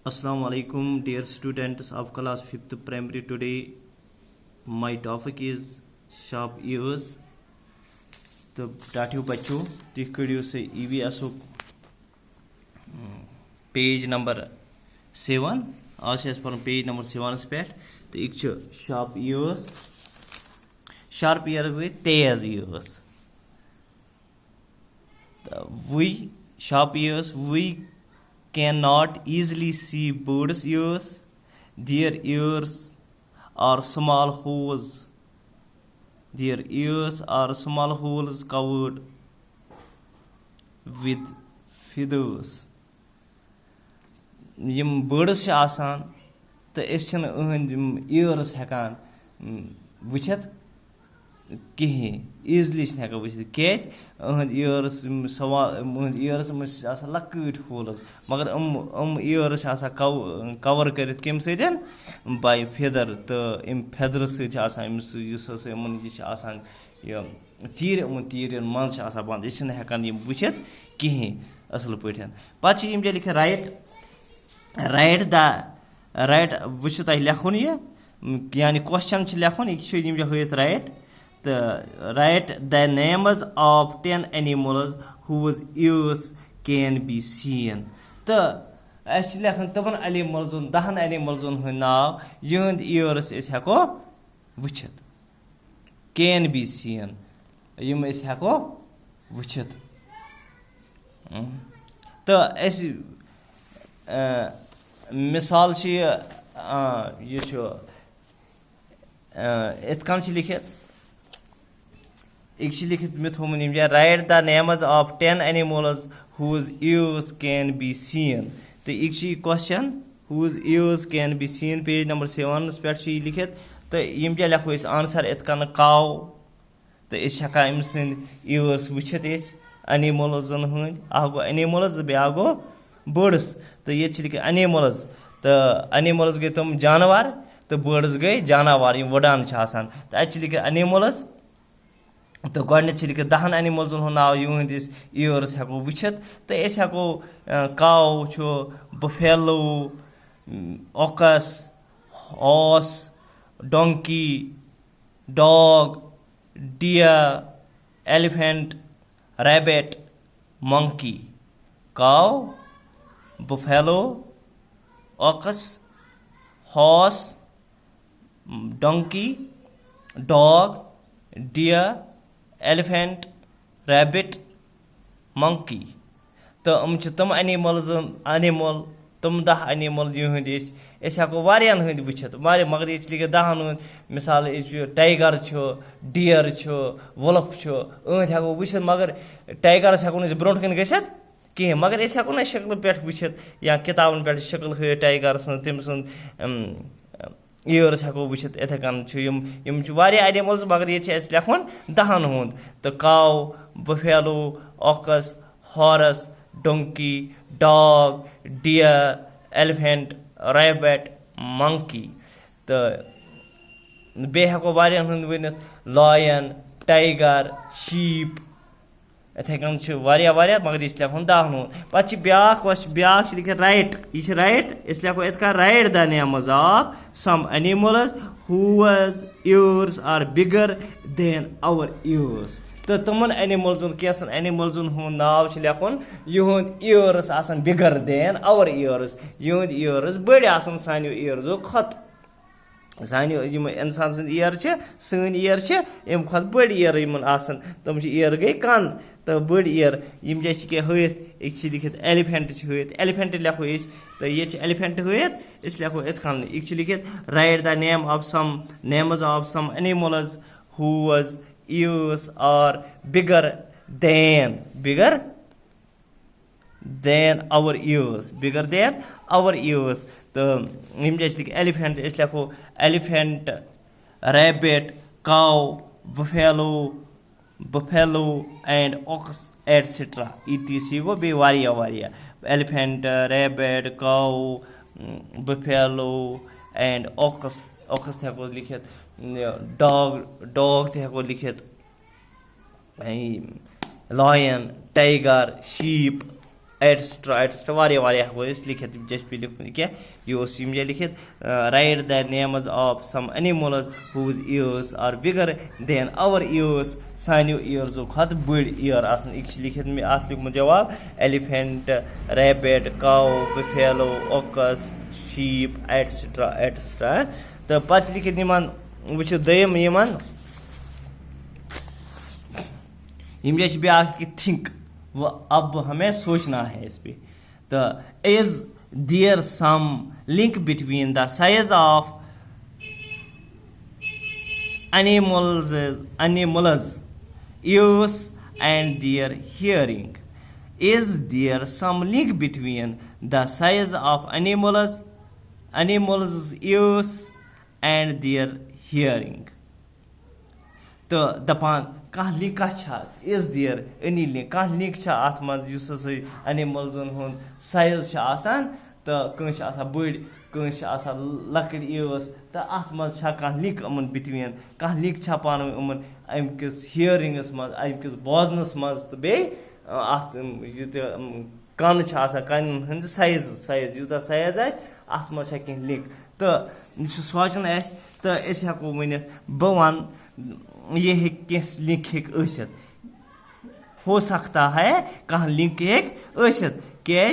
Assalamu alaikum, dear students of class 5th primary. Today my topic is sharp ears. तो टाठियों बच्चों तुम करो से EVS पेज नंबर 7 आज पर पेज नंबर 7 पे तो एक sharp ears गई तेज ears. We sharp ears we cannot easily see birds' ears. Their ears are small holes. Their ears are small holes covered with feathers. Yama birds छ आसान तो इस छन ears हेकान वुचित कहीं easily हेका वुचित केज ears सवाल ears में आसा लकट holes मगर ears आसा cover करित केम सदन by feather तो feather सच आसा युस आसान ये तीर मन आसा बंद यह हेकान यम वुचित कहीं असल पठन पे यम लिखे राइट वुचु तुम लेखुन ये यानी क्वेश्चन लेखुन यह हथ राइट तो right the names of 10 animals whose ears can be seen. तो अस लेखन तमन एनिमल्सन 10 एनिमल्सन हंद नाव यहंद ears हेको वुचित can be seen यम हेको वुचित तो अस मिसाल यह इत कन लिखित एक लिखित मे थोमुन write the names of 10 animals whose ears can be seen. तो एक question whose ears can be seen page number 7 पे लिखित तो यम क्या लिखो आंसर इत कन काव तो हेका अम सद ears वुचित एनिमल्सन हंद गो एनिमल्स ब्या गो birds तो ये लिखे एनिमल्स तो एनिमल्स गई तुम जानवर तो birds गई जानवर यम वडान तो अत लिखे एनिमल्स तो गॉडनेट लिखे 10 एनिमल्सन हंद नाव यहंद ears हेको वुचित तो हेको cow buffalo ox horse donkey dog deer elephant rabbit monkey cow buffalo, ox, horse, donkey, dog, deer, elephant, rabbit, monkey. तो तम एनिमल तम 10 एनिमल यहंद हेको वारियान हंद वुचित मगर ये लिखे 10 हंद मिसाल टाइगर डियर वुल्फ हेको वुचित मगर टाइगरस हेको ब्रो कन गसित कहीं मगर हेको ना शक्ल पे वुचित या किताबन पे शक्ल ह टाइगर तम ears हेको वुचित इथे कन यम एनिमल्स मगर ये लेखुन 10 हंद तो cow buffalo ox horse donkey dog deer elephant rabbit monkey तो बे हेको वारियान हंद वनित लायन टाइगर शीप इथे कन मगर ये लेखुन 10 हंद पे ब्या लिखे राइट यह राइट इस लेखो इत write the names of some animals whose ears are bigger than our ears. तो तमन एनिमल्सन कैसन एनिमल्सन हंद नाव लेखुन यहंद ears आसान bigger than our ears यहंद ears बड़ आसान सानियो ears खत सानियो इंसान सद ईयर सन ईयर अम खुद बड़ ईयर आसान तम ईयर गई कन तो बड़ ईयर यम क्या हथ एक लिखित एलिफेंट हथ एलिफेंट लेखो तो ये एलिफेंट हथ इस लेखो इत कन एक लिखित write the names of some animals whose ears are bigger than our ears तो यम लिखे एलिफेंट इस लेखो elephant rabbit cow buffalo and ox etc गो बे वारिया elephant rabbit cow buffalo and ox हेको लिखित डॉग हेको लिखित lion, tiger, sheep, etcetera etcetera वारिया हेको लिखित जैसे पे लिखुन क्या ये लिखित write the names of some animals whose ears are bigger than our ears सानियो ईयर्सो खत बड़ ईयर आसन एक लिखित में आत लिखुत जवाब elephant rabbit cow buffalo ox sheep et cetera et cetera तो पत लिखित निमान वो दयम यमन यम जैसे ब्याह कि थिंक वो अब हमें सोचना है इस पे तो is there some link between the size of animals ears and their hearing. Is there some link between the size of animals ears and their hearing? तो दपान कह link is there any link कह link अत मज एनिमल्सन हुन size तो कंस बड़ Kans लकड़ years तो अत मज कह लिंक अमन बिटवीन कह लिंक पान अमन अमकिस हियरिंगस मज अमकिस बोजनस मज तो बे अत कन कन हंद साइज साइज यूता साइज अत मज कह लिंक तो सोचन तो हेको वन बह वन ये लिंक हो सकता है कह लिंक क्या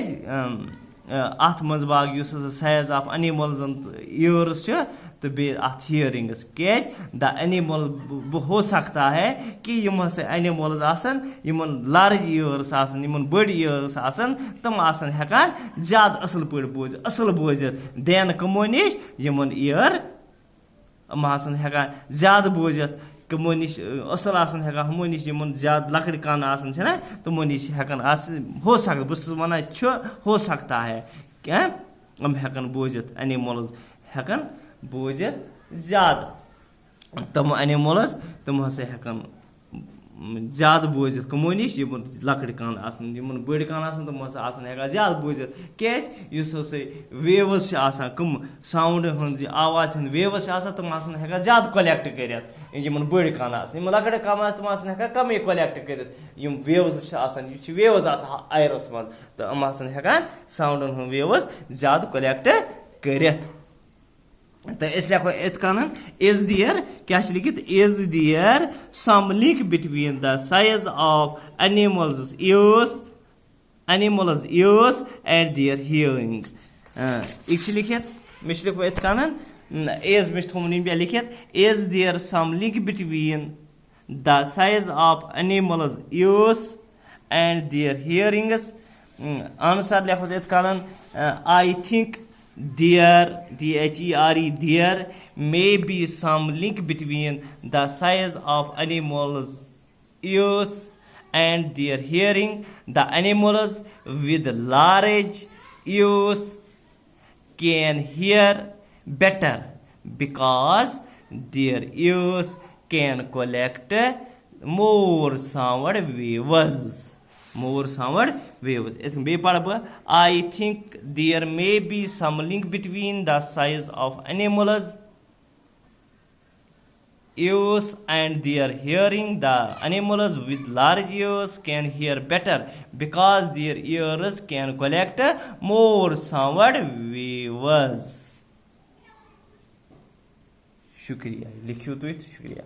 अत मज बाग साइज ऑफ एनिमल्सन ईयर्स तो बे अत हियरिंगस क्या द एनिमल हो सकता है कि यम एनिमल्स आसन यमन लार्ज ईयर्स आसन यमन बड़ ईयर्स आसन तम आसन हेकान ज्यादा असल बोजित देन कमो निश यमन ईयर हम आसन हेकान ज्यादा बोजित कमो निश असल आसन हेकान हमो निश यमन ज्यादा लकड़ कान आसन छना तमो निश हेकान हो सकता बस वनान हो सकता है क्या हम हेकान बोजित एनिमल्स हेकान बोजित ज्यादा तम एनिमल्स तम हसा हेकान ज्यादा बोजित कमो निश यमन लकड़ कान आसन यमन बड़ कान आसन तम हसा आसन हेकान ज्यादा बोजित क्या युस वेव्स आसान कम साउंड हंद आवाज हंद वेव्स आसान तम आसन हेकान ज्यादा कलेक्ट करित यमन बड़ कान आसन यमन लकड़ कान तम आसन हेकान कमे कलेक्ट करित यम वेव्स आसान यु वेव्स आसान आयरस मज तो हम आसन हेकान साउंडन हंद वेव्स ज्यादा कलेक्ट करित तो इस लिखो इत कन इज देयर क्या लिखित is there some link between the size of animals ears and their hearing एक लिखित मे लिखो इत कन इज मे थोन पे लिखित is there some link between the size of animals ears and their hearings answer लिखो इत कन I think there there may be some link between the size of animals ears and their hearing. The animals with large ears can hear better because their ears can collect more sound waves. I think there may be some link between the size of animals ears and their hearing. The animals with large ears can hear better because their ears can collect more sound waves. शुक्रिया लिखियो तो शुक्रिया.